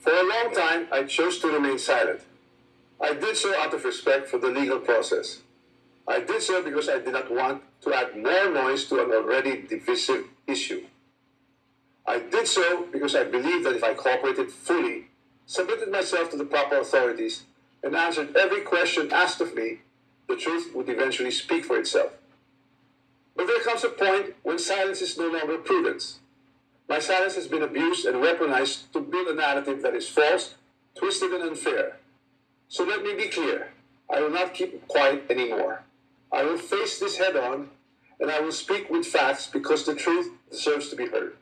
For a long time, I chose to remain silent. I did so out of respect for the legal process. I did so because I did not want to add more noise to an already divisive issue. I did so because I believed that if I cooperated fully, submitted myself to the proper authorities, and answered every question asked of me, the truth would eventually speak for itself. But there comes a point when silence is no longer prudence. My silence has been abused and weaponized to build a narrative that is false, twisted, and unfair. So let me be clear. I will not keep quiet anymore. I will face this head on, and I will speak with facts because the truth deserves to be heard.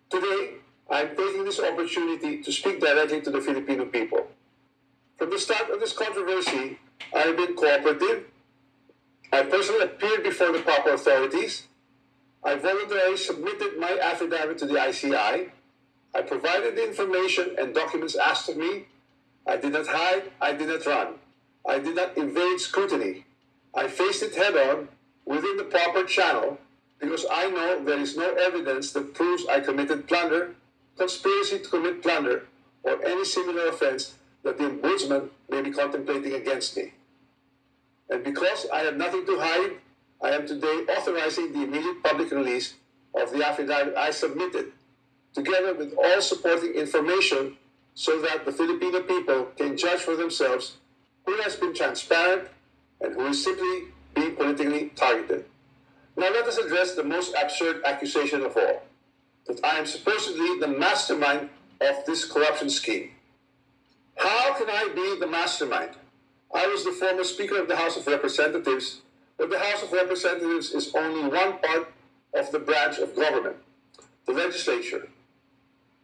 Today, I am taking this opportunity to speak directly to the Filipino people. From the start of this controversy, I have been cooperative. I personally appeared before the proper authorities. I voluntarily submitted my affidavit to the ICI. I provided the information and documents asked of me. I did not hide. I did not run. I did not evade scrutiny. I faced it head on within the proper channel because I know there is no evidence that proves I committed plunder, conspiracy to commit plunder, or any similar offense that the ombudsman may be contemplating against me. And because I have nothing to hide, I am today authorizing the immediate public release of the affidavit I submitted, together with all supporting information so that the Filipino people can judge for themselves who has been transparent and who is simply being politically targeted. Now let us address the most absurd accusation of all, that I am supposedly the mastermind of this corruption scheme. How can I be the mastermind? I was the former Speaker of the House of Representatives, but the House of Representatives is only one part of the branch of government, the legislature.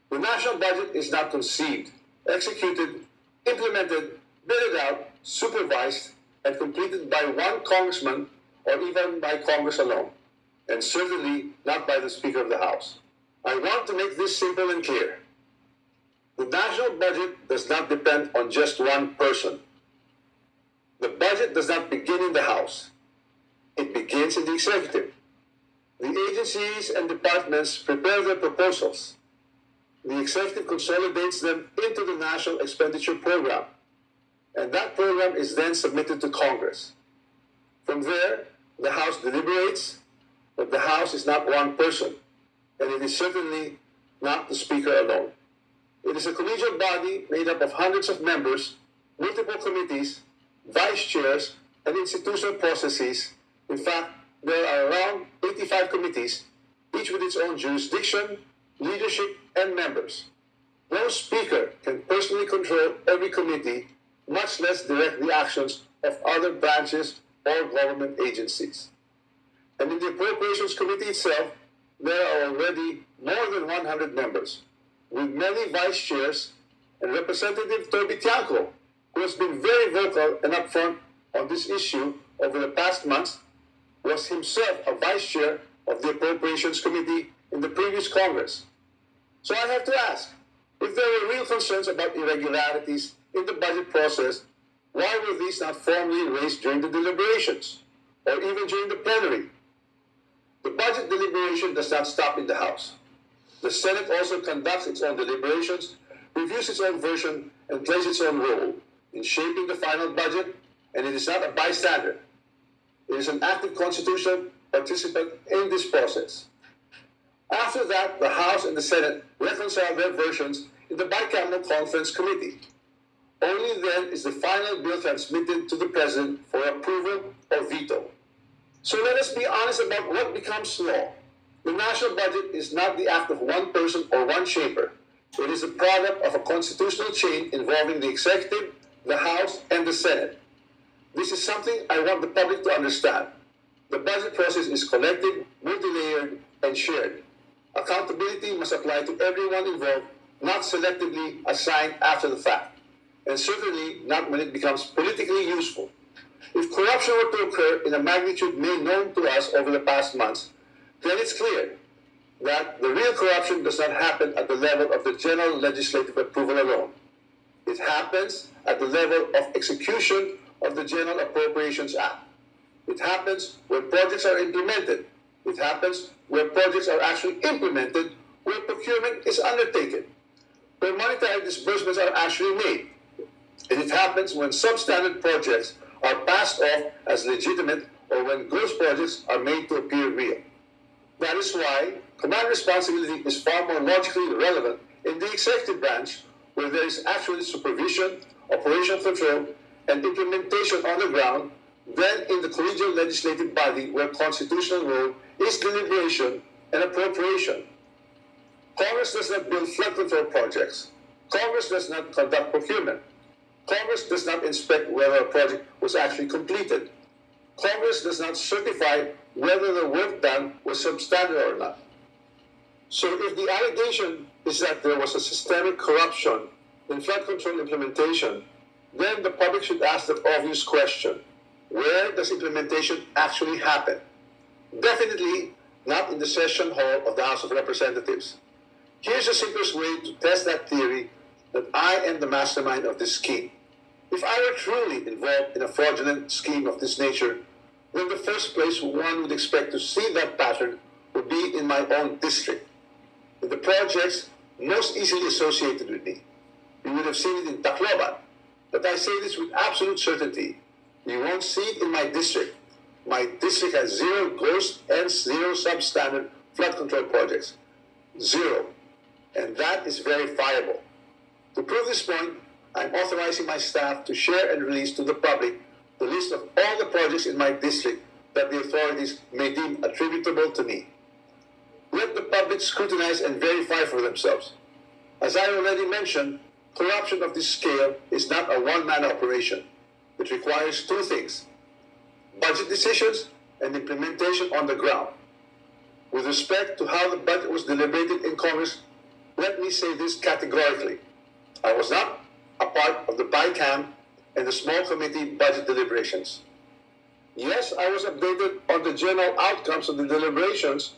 The national budget is not conceived, executed, implemented, bidded out, supervised, and completed by one congressman or even by Congress alone, and certainly not by the Speaker of the House. I want to make this simple and clear. The national budget does not depend on just one person. The budget does not begin in the House. It begins in the executive. The agencies and departments prepare their proposals. The executive consolidates them into the National Expenditure Program, and that program is then submitted to Congress. From there, the House deliberates, but the House is not one person, and it is certainly not the Speaker alone. It is a collegial body made up of hundreds of members, multiple committees, vice chairs, and institutional processes. In fact, there are around 85 committees, each with its own jurisdiction, leadership, and members. No speaker can personally control every committee, much less direct the actions of other branches or government agencies. And in the Appropriations Committee itself, there are already more than 100 members, with many vice chairs, and Representative Toby Tiangco, who has been very vocal and upfront on this issue over the past months, was himself a vice chair of the Appropriations Committee in the previous Congress. So I have to ask, if there were real concerns about irregularities in the budget process, why were these not formally raised during the deliberations, or even during the plenary? The budget deliberation does not stop in the House. The Senate also conducts its own deliberations, reviews its own version, and plays its own role in shaping the final budget, and it is not a bystander. It is an active constitutional participant in this process. After that, the House and the Senate reconcile their versions in the bicameral conference committee. Only then is the final bill transmitted to the President for approval or veto. So let us be honest about what becomes law. The national budget is not the act of one person or one chamber. It is the product of a constitutional chain involving the executive, the House, and the Senate. This is something I want the public to understand. The budget process is collective, multi-layered, and shared. Accountability must apply to everyone involved, not selectively assigned after the fact, and certainly not when it becomes politically useful. If corruption were to occur in a magnitude made known to us over the past months, then it's clear that the real corruption does not happen at the level of the general legislative approval alone. It happens at the level of execution of the General Appropriations Act. It happens when projects are implemented. It happens where projects are actually implemented, where procurement is undertaken. where monetary disbursements are actually made. And it happens when substandard projects are passed off as legitimate or when ghost projects are made to appear real. That is why command responsibility is far more logically relevant in the executive branch, where there is actually supervision, operational control, and implementation on the ground, than in the collegial legislative body, where constitutional role is deliberation and appropriation. Congress does not build flood control projects. Congress does not conduct procurement. Congress does not inspect whether a project was actually completed. Congress does not certify whether the work done was substandard or not. So if the allegation is that there was a systemic corruption in flood control implementation, then the public should ask the obvious question: where does implementation actually happen? Definitely not in the session hall of the House of Representatives. Here's the simplest way to test that theory that I am the mastermind of this scheme. If I were truly involved in a fraudulent scheme of this nature, then the first place one would expect to see that pattern would be in my own district, in the projects most easily associated with me. You would have seen it in Tacloban, but I say this with absolute certainty. You won't see it in my district. My district has 0 ghost and 0 substandard flood control projects. 0. And that is verifiable. To prove this point, I'm authorizing my staff to share and release to the public the list of all the projects in my district that the authorities may deem attributable to me. Let the public scrutinize and verify for themselves. As I already mentioned, corruption of this scale is not a one-man operation. It requires 2 things: budget decisions and implementation on the ground. With respect to how the budget was deliberated in Congress, let me say this categorically. I was not a part of the BICAM and the small committee budget deliberations. Yes, I was updated on the general outcomes of the deliberations,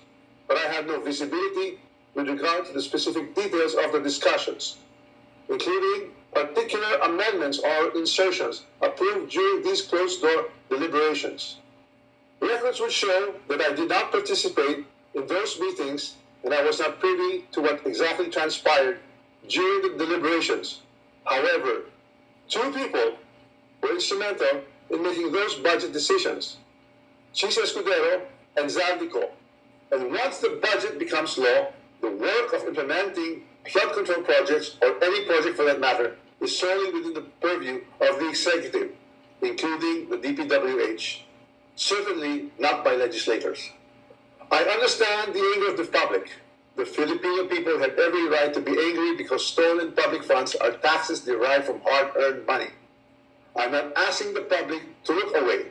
but I had no visibility with regard to the specific details of the discussions, including particular amendments or insertions approved during these closed-door deliberations. Records would show that I did not participate in those meetings and I was not privy to what exactly transpired during the deliberations. However, 2 people were instrumental in making those budget decisions: Chisa Escudero and Zaldico. And once the budget becomes law, the work of implementing flood control projects, or any project for that matter, is solely within the purview of the executive, including the DPWH, certainly not by legislators. I understand the anger of the public. The Filipino people have every right to be angry because stolen public funds are taxes derived from hard-earned money. I'm not asking the public to look away.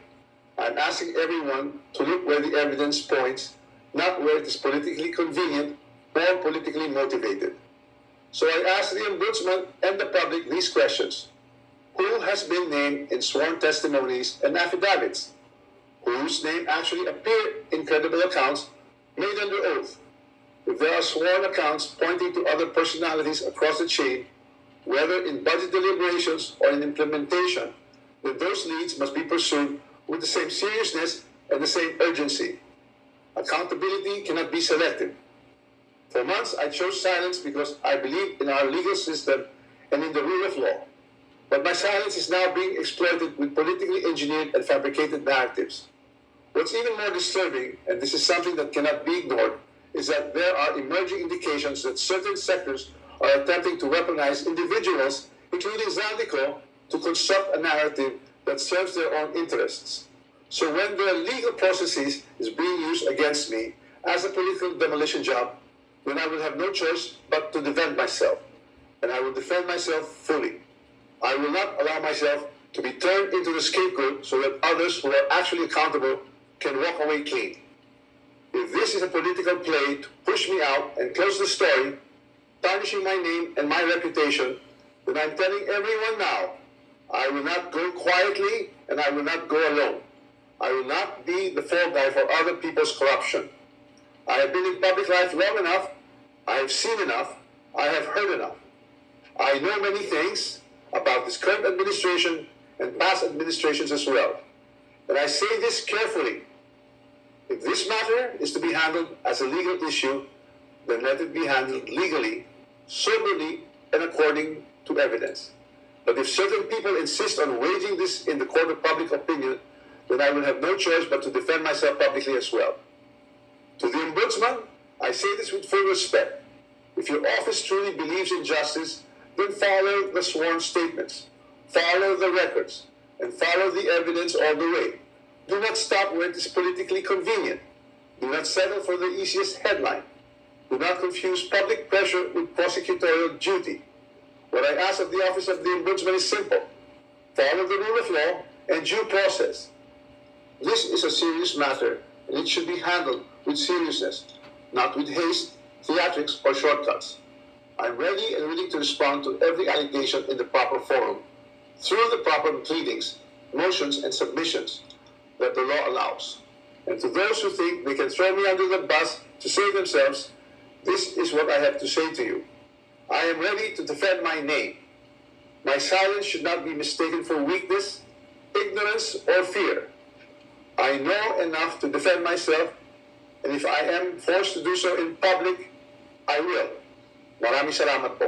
I'm asking everyone to look where the evidence points, not where it is politically convenient or politically motivated. So I ask the Ombudsman and the public these questions. Who has been named in sworn testimonies and affidavits? Whose name actually appeared in credible accounts made under oath? If there are sworn accounts pointing to other personalities across the chain, whether in budget deliberations or in implementation, then those leads must be pursued with the same seriousness and the same urgency. Accountability cannot be selective. For months, I chose silence because I believe in our legal system and in the rule of law. But my silence is now being exploited with politically engineered and fabricated narratives. What's even more disturbing, and this is something that cannot be ignored, is that there are emerging indications that certain sectors are attempting to weaponize individuals, including Zaldico, to construct a narrative that serves their own interests. So when their legal processes is being used against me as a political demolition job, then I will have no choice but to defend myself. And I will defend myself fully. I will not allow myself to be turned into the scapegoat so that others who are actually accountable can walk away clean. If this is a political play to push me out and close the story, tarnishing my name and my reputation, then I'm telling everyone now, I will not go quietly and I will not go alone. I will not be the fall guy for other people's corruption. I have been in public life long enough. I have seen enough. I have heard enough. I know many things about this current administration and past administrations as well. And I say this carefully. If this matter is to be handled as a legal issue, then let it be handled legally, soberly, and according to evidence. But if certain people insist on waging this in the court of public opinion, then I will have no choice but to defend myself publicly as well. To the Ombudsman, I say this with full respect. If your office truly believes in justice, then follow the sworn statements, follow the records, and follow the evidence all the way. Do not stop where it is politically convenient. Do not settle for the easiest headline. Do not confuse public pressure with prosecutorial duty. What I ask of the office of the Ombudsman is simple. Follow the rule of law and due process. This is a serious matter, and it should be handled with seriousness, not with haste, theatrics, or shortcuts. I'm ready and willing to respond to every allegation in the proper forum, through the proper pleadings, motions, and submissions that the law allows. And to those who think they can throw me under the bus to save themselves, this is what I have to say to you. I am ready to defend my name. My silence should not be mistaken for weakness, ignorance, or fear. I know enough to defend myself, and if I am forced to do so in public, I will. Maraming salamat po.